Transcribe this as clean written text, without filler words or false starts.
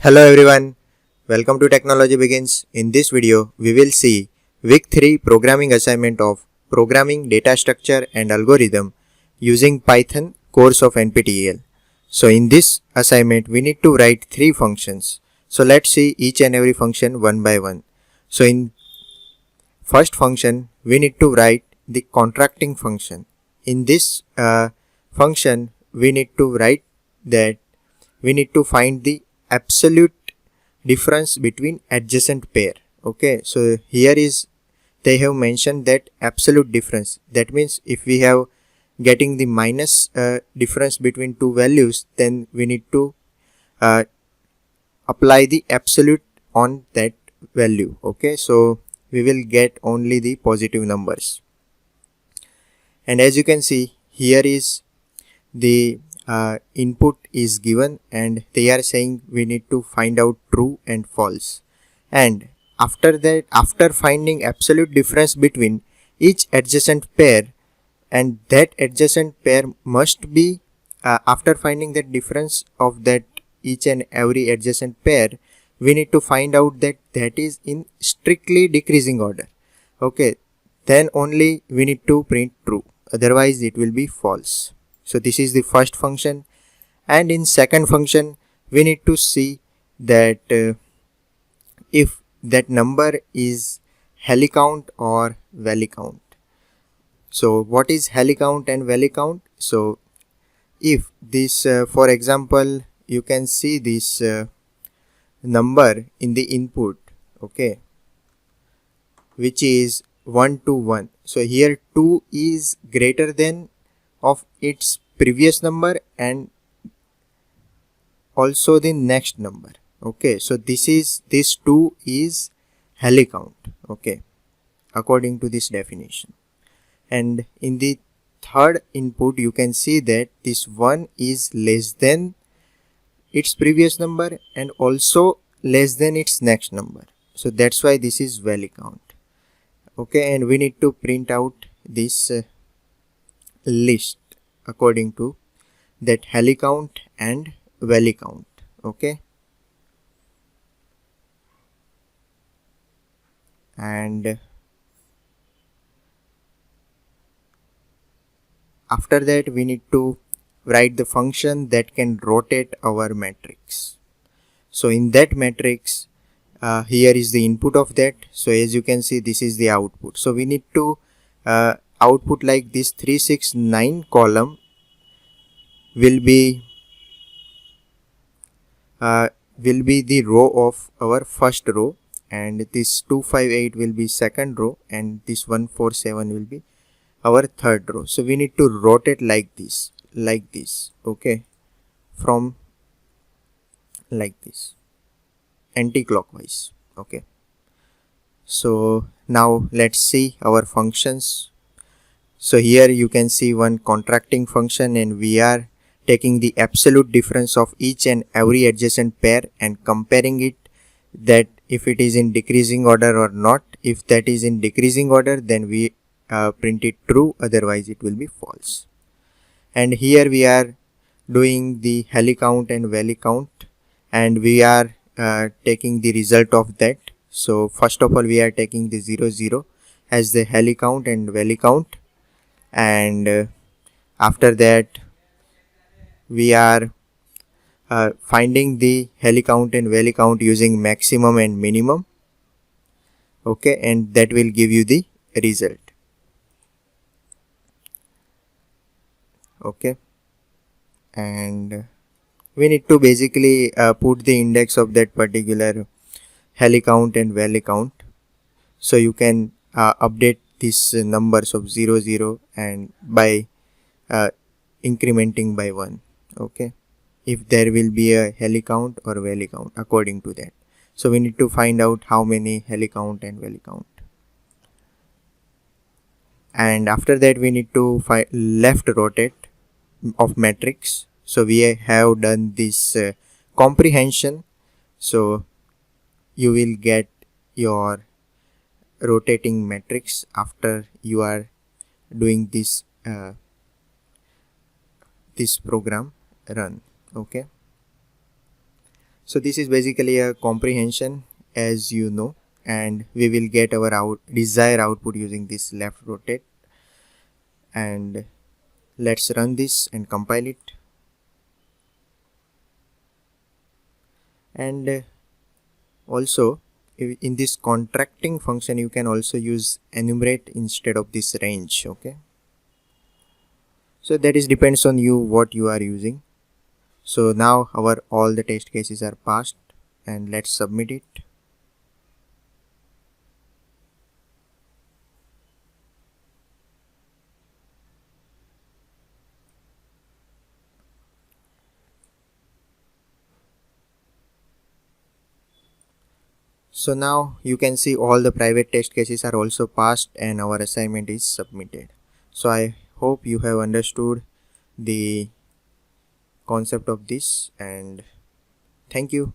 Hello everyone, welcome to Technology Begins. In this video, we will see week 3 programming assignment of Programming Data Structure and Algorithm using Python course of NPTEL. So in this assignment, we need to write 3 functions. So let's see each and every function one by one. So in first function, we need to write the contracting function. In this function, we need to write that we need to find the absolute difference between adjacent pair. Okay, so here is they have mentioned that absolute difference. That means if we have getting the minus difference between two values, then we need to uh, apply the absolute on that value. Okay, so we will get only the positive numbers. And as you can see, here is the input is given and they are saying we need to find out true and false. And after that, after finding absolute difference between each adjacent pair, and that adjacent pair must be after finding that difference of that each and every adjacent pair, we need to find out that that is in strictly decreasing order. Okay, then only we need to print true, otherwise it will be false. So this is the first function. And in second function, we need to see that if that number is helicount or valley-count. So what is helicount and valley-count? So if this for example, you can see this number in the input, okay, which is 1 to 1. So here 2 is greater than of its previous number and also the next number. Okay, so this 2 is helicount. Okay, according to this definition. And in the third input, you can see that this 1 is less than its previous number and also less than its next number. So that's why this is valley-count. Okay, and we need to print out this list according to that helicount and valley-count. Okay, and after that we need to write the function that can rotate our matrix. So in that matrix, here is the input of that. So as you can see, this is the output. So we need to output like this 369 column will be the row of our first row, and this 258 will be second row, and this 147 will be our third row. So we need to rotate like this, okay, from like this, anti-clockwise. Okay, so now let's see our functions. So here you can see one contracting function, and we are taking the absolute difference of each and every adjacent pair and comparing it, that if it is in decreasing order or not. If that is in decreasing order, then we print it true, otherwise it will be false. And here we are doing the helicount and valley-count, and we are taking the result of that. So first of all, we are taking the 0 0 as the helicount and valley-count, and after that we are finding the helicount and valley-count using maximum and minimum. Okay, and that will give you the result. Okay, and we need to basically put the index of that particular helicount and valley-count, so you can update these numbers of 0 0 and by incrementing by 1. Okay, if there will be a helicount or valley-count according to that. So we need to find out how many helicount and valley-count, and after that we need to left rotate of matrix. So we have done this comprehension, so you will get your rotating matrix after you are doing this this program run. Okay, So this is basically a comprehension, as you know, and we will get our desired output using this left rotate. And let's run this and compile it. And also in this contracting function you can also use enumerate instead of this range. Okay, so that is depends on you what you are using. So now our all the test cases are passed, and let's submit it. So now you can see all the private test cases are also passed and our assignment is submitted. So I hope you have understood the concept of this, and thank you.